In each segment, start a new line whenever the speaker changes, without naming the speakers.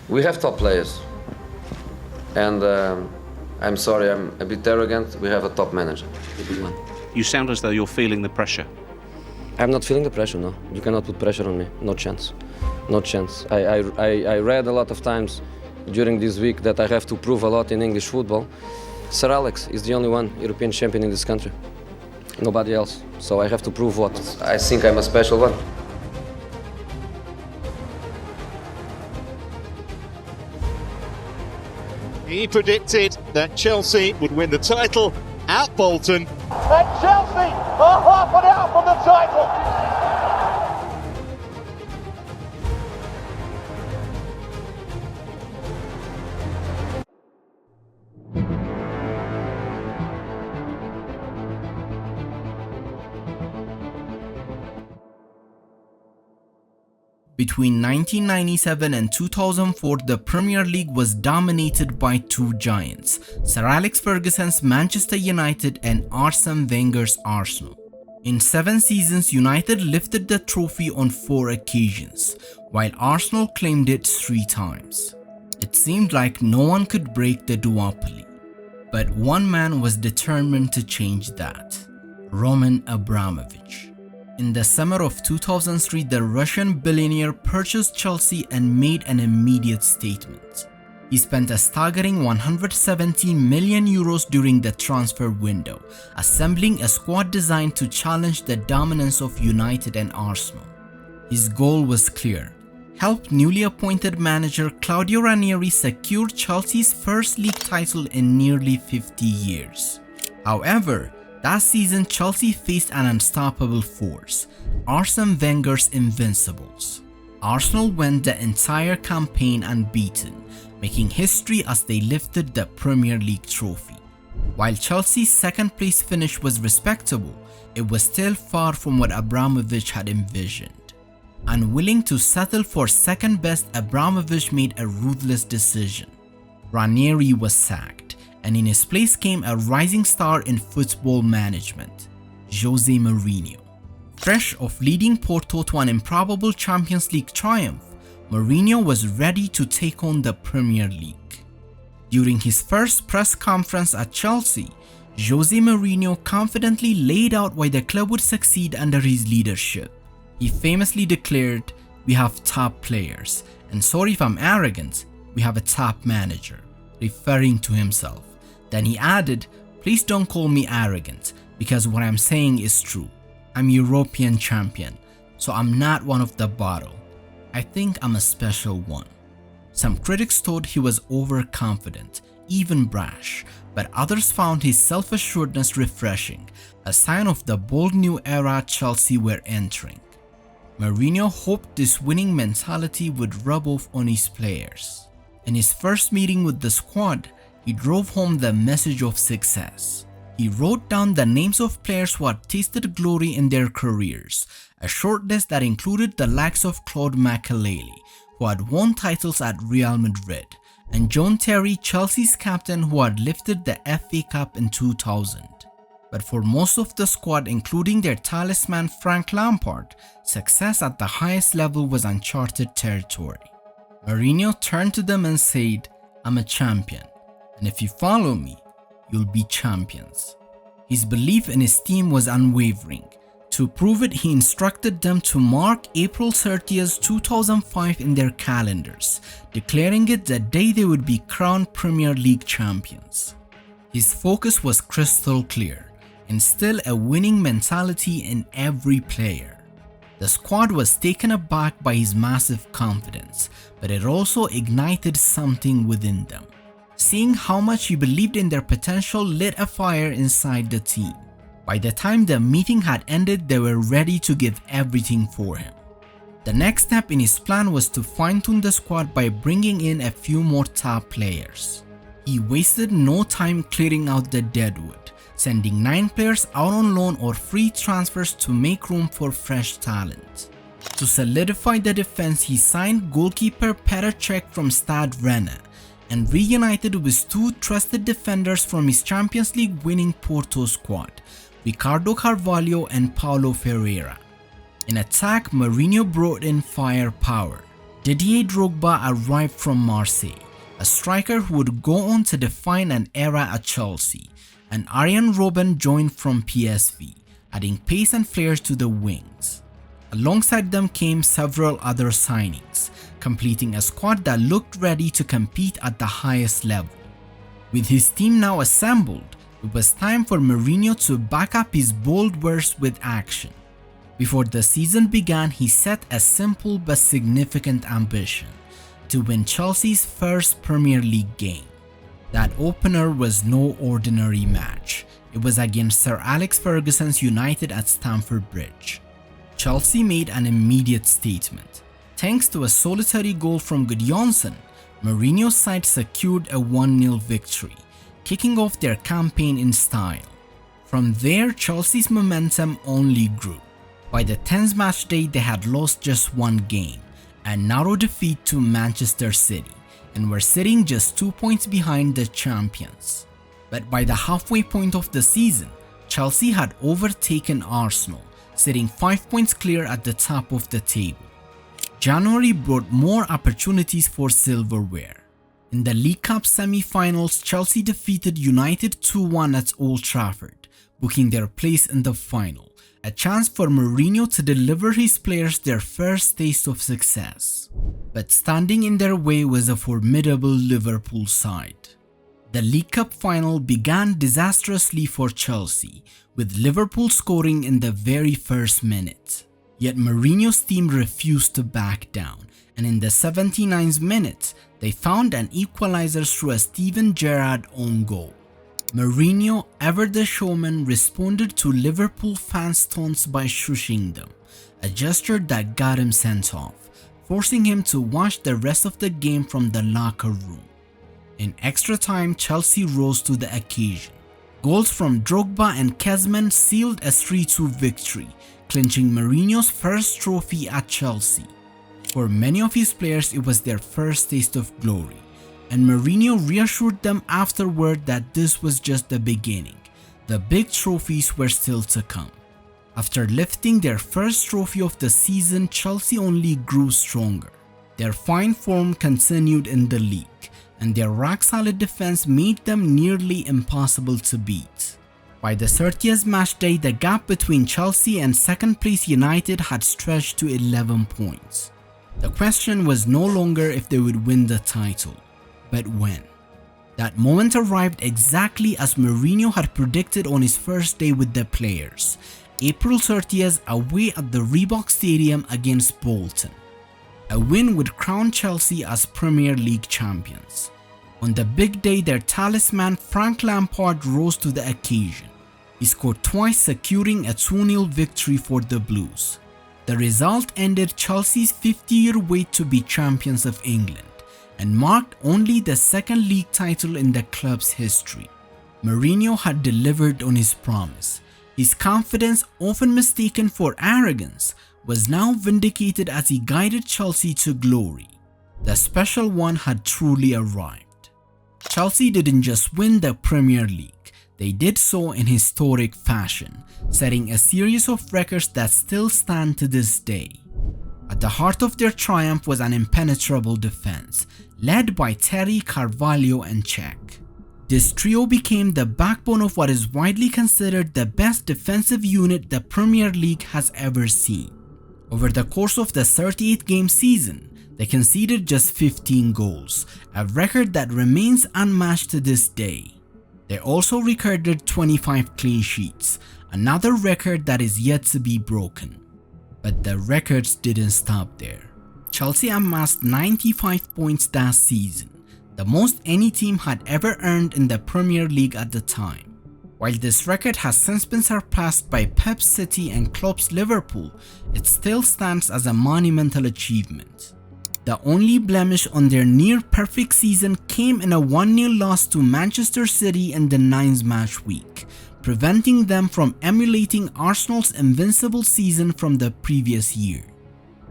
We have top players, and I'm sorry, I'm a bit arrogant. We have a top manager.
You sound as though you're feeling the pressure.
I'm not feeling the pressure, no. You cannot put pressure on me. No chance. No chance. I read a lot of times during this week that I have to prove a lot in English football. Sir Alex is the only one European champion in this country. Nobody else. So I have to prove what? I think I'm a special one.
He predicted that Chelsea would win the title at Bolton.
And Chelsea are half an hour from the title.
Between 1997 and 2004, the Premier League was dominated by two giants, Sir Alex Ferguson's Manchester United and Arsene Wenger's Arsenal. In 7 seasons, United lifted the trophy on 4 occasions, while Arsenal claimed it 3 times. It seemed like no one could break the duopoly, but one man was determined to change that: Roman Abramovich. In the summer of 2003, the Russian billionaire purchased Chelsea and made an immediate statement. He spent a staggering €170 million during the transfer window, assembling a squad designed to challenge the dominance of United and Arsenal. His goal was clear: help newly appointed manager Claudio Ranieri secure Chelsea's first league title in nearly 50 years. However, that season, Chelsea faced an unstoppable force: Arsene Wenger's Invincibles. Arsenal went the entire campaign unbeaten, making history as they lifted the Premier League trophy. While Chelsea's second-place finish was respectable, it was still far from what Abramovich had envisioned. Unwilling to settle for second best, Abramovich made a ruthless decision. Ranieri was sacked, and in his place came a rising star in football management, Jose Mourinho. Fresh of leading Porto to an improbable Champions League triumph, Mourinho was ready to take on the Premier League. During his first press conference at Chelsea, Jose Mourinho confidently laid out why the club would succeed under his leadership. He famously declared, "We have top players, and sorry if I'm arrogant, we have a top manager," referring to himself. Then he added, "Please don't call me arrogant, because what I'm saying is true. I'm European champion, so I'm not one of the bottle. I think I'm a special one." Some critics thought he was overconfident, even brash, but others found his self-assuredness refreshing, a sign of the bold new era Chelsea were entering. Mourinho hoped this winning mentality would rub off on his players. In his first meeting with the squad, he drove home the message of success. He wrote down the names of players who had tasted glory in their careers, a short list that included the likes of Claude Makelele, who had won titles at Real Madrid, and John Terry, Chelsea's captain, who had lifted the FA Cup in 2000. But for most of the squad, including their talisman Frank Lampard, success at the highest level was uncharted territory. Mourinho turned to them and said, "I'm a champion, and if you follow me, you'll be champions." His belief in his team was unwavering. To prove it, he instructed them to mark April 30th, 2005 in their calendars, declaring it the day they would be crowned Premier League champions. His focus was crystal clear: instill a winning mentality in every player. The squad was taken aback by his massive confidence, but it also ignited something within them. Seeing how much he believed in their potential lit a fire inside the team. By the time the meeting had ended, they were ready to give everything for him. The next step in his plan was to fine-tune the squad by bringing in a few more top players. He wasted no time clearing out the deadwood, sending 9 players out on loan or free transfers to make room for fresh talent. To solidify the defense, he signed goalkeeper Petr Cech from Stade Rennes and reunited with 2 trusted defenders from his Champions League winning Porto squad, Ricardo Carvalho and Paulo Ferreira. In attack, Mourinho brought in firepower: Didier Drogba arrived from Marseille, a striker who would go on to define an era at Chelsea, and Arjen Robben joined from PSV, adding pace and flair to the wings. Alongside them came several other signings, completing a squad that looked ready to compete at the highest level. With his team now assembled, it was time for Mourinho to back up his bold words with action. Before the season began, he set a simple but significant ambition: to win Chelsea's first Premier League game. That opener was no ordinary match. It was against Sir Alex Ferguson's United at Stamford Bridge. Chelsea made an immediate statement. Thanks to a solitary goal from Gudjohnsen, Mourinho's side secured a 1-0 victory, kicking off their campaign in style. From there, Chelsea's momentum only grew. By the 10th match day, they had lost just one game, a narrow defeat to Manchester City, and were sitting just 2 points behind the champions. But by the halfway point of the season, Chelsea had overtaken Arsenal, sitting 5 points clear at the top of the table. January brought more opportunities for silverware. In the League Cup semi-finals, Chelsea defeated United 2-1 at Old Trafford, booking their place in the final, a chance for Mourinho to deliver his players their first taste of success. But standing in their way was a formidable Liverpool side. The League Cup final began disastrously for Chelsea, with Liverpool scoring in the very first minute. Yet Mourinho's team refused to back down, and in the 79th minute, they found an equalizer through a Steven Gerrard own goal. Mourinho, ever the showman, responded to Liverpool fans' taunts by shushing them, a gesture that got him sent off, forcing him to watch the rest of the game from the locker room. In extra time, Chelsea rose to the occasion. Goals from Drogba and Kezman sealed a 3-2 victory, clinching Mourinho's first trophy at Chelsea. For many of his players, it was their first taste of glory, and Mourinho reassured them afterward that this was just the beginning. The big trophies were still to come. After lifting their first trophy of the season, Chelsea only grew stronger. Their fine form continued in the league, and their rock-solid defense made them nearly impossible to beat. By the 30th match day, the gap between Chelsea and second-place United had stretched to 11 points. The question was no longer if they would win the title, but when. That moment arrived exactly as Mourinho had predicted on his first day with the players, April 30th away at the Reebok Stadium against Bolton. A win would crown Chelsea as Premier League champions. On the big day, their talisman Frank Lampard rose to the occasion. He scored twice, securing a 2-0 victory for the Blues. The result ended Chelsea's 50-year wait to be champions of England, and marked only the second league title in the club's history. Mourinho had delivered on his promise. His confidence, often mistaken for arrogance, was now vindicated as he guided Chelsea to glory. The special one had truly arrived. Chelsea didn't just win the Premier League, they did so in historic fashion, setting a series of records that still stand to this day. At the heart of their triumph was an impenetrable defense, led by Terry, Carvalho and Cech. This trio became the backbone of what is widely considered the best defensive unit the Premier League has ever seen. Over the course of the 38-game season, they conceded just 15 goals, a record that remains unmatched to this day. They also recorded 25 clean sheets, another record that is yet to be broken. But the records didn't stop there. Chelsea amassed 95 points that season, the most any team had ever earned in the Premier League at the time. While this record has since been surpassed by Pep's City and Klopp's Liverpool, it still stands as a monumental achievement. The only blemish on their near-perfect season came in a 1-0 loss to Manchester City in the 9th match week, preventing them from emulating Arsenal's invincible season from the previous year.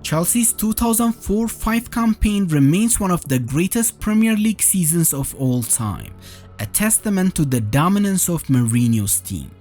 Chelsea's 2004-05 campaign remains one of the greatest Premier League seasons of all time, a testament to the dominance of Mourinho's team.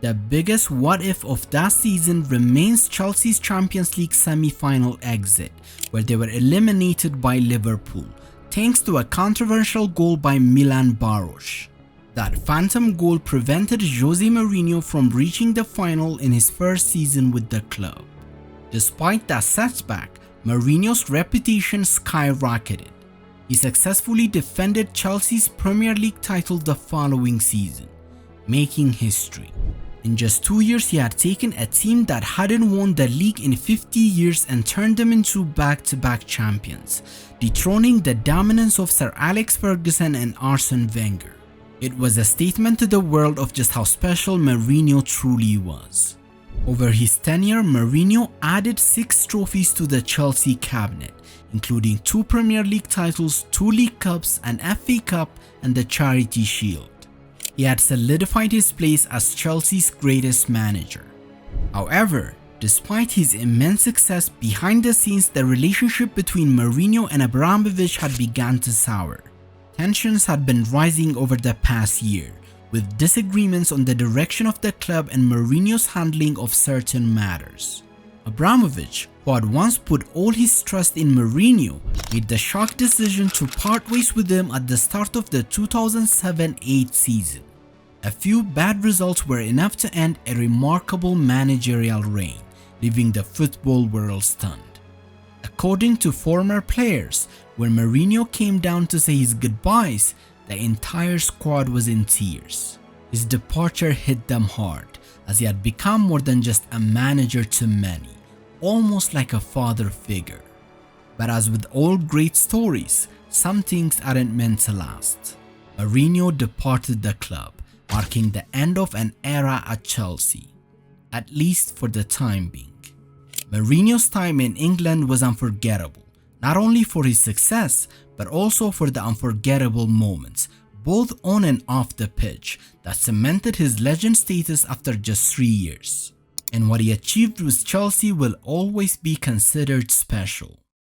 The biggest what if of that season remains Chelsea's Champions League semi-final exit, where they were eliminated by Liverpool, thanks to a controversial goal by Milan Baros. That phantom goal prevented Jose Mourinho from reaching the final in his first season with the club. Despite that setback, Mourinho's reputation skyrocketed. He successfully defended Chelsea's Premier League title the following season, making history. In just 2 years, he had taken a team that hadn't won the league in 50 years and turned them into back-to-back champions, dethroning the dominance of Sir Alex Ferguson and Arsene Wenger. It was a statement to the world of just how special Mourinho truly was. Over his tenure, Mourinho added 6 trophies to the Chelsea cabinet, including 2 Premier League titles, 2 League Cups, an FA Cup, and the Charity Shield. He had solidified his place as Chelsea's greatest manager. However, despite his immense success, behind the scenes the relationship between Mourinho and Abramovich had begun to sour. Tensions had been rising over the past year, with disagreements on the direction of the club and Mourinho's handling of certain matters. Abramovich, who had once put all his trust in Mourinho, made the shock decision to part ways with him at the start of the 2007-8 season. A few bad results were enough to end a remarkable managerial reign, leaving the football world stunned. According to former players, when Mourinho came down to say his goodbyes, the entire squad was in tears. His departure hit them hard, as he had become more than just a manager to many, almost like a father figure. But as with all great stories, some things aren't meant to last. Mourinho departed the club, marking the end of an era at Chelsea, at least for the time being. Mourinho's time in England was unforgettable, not only for his success, but also for the unforgettable moments, both on and off the pitch, that cemented his legend status after just 3 years. And what he achieved with Chelsea will always be considered special.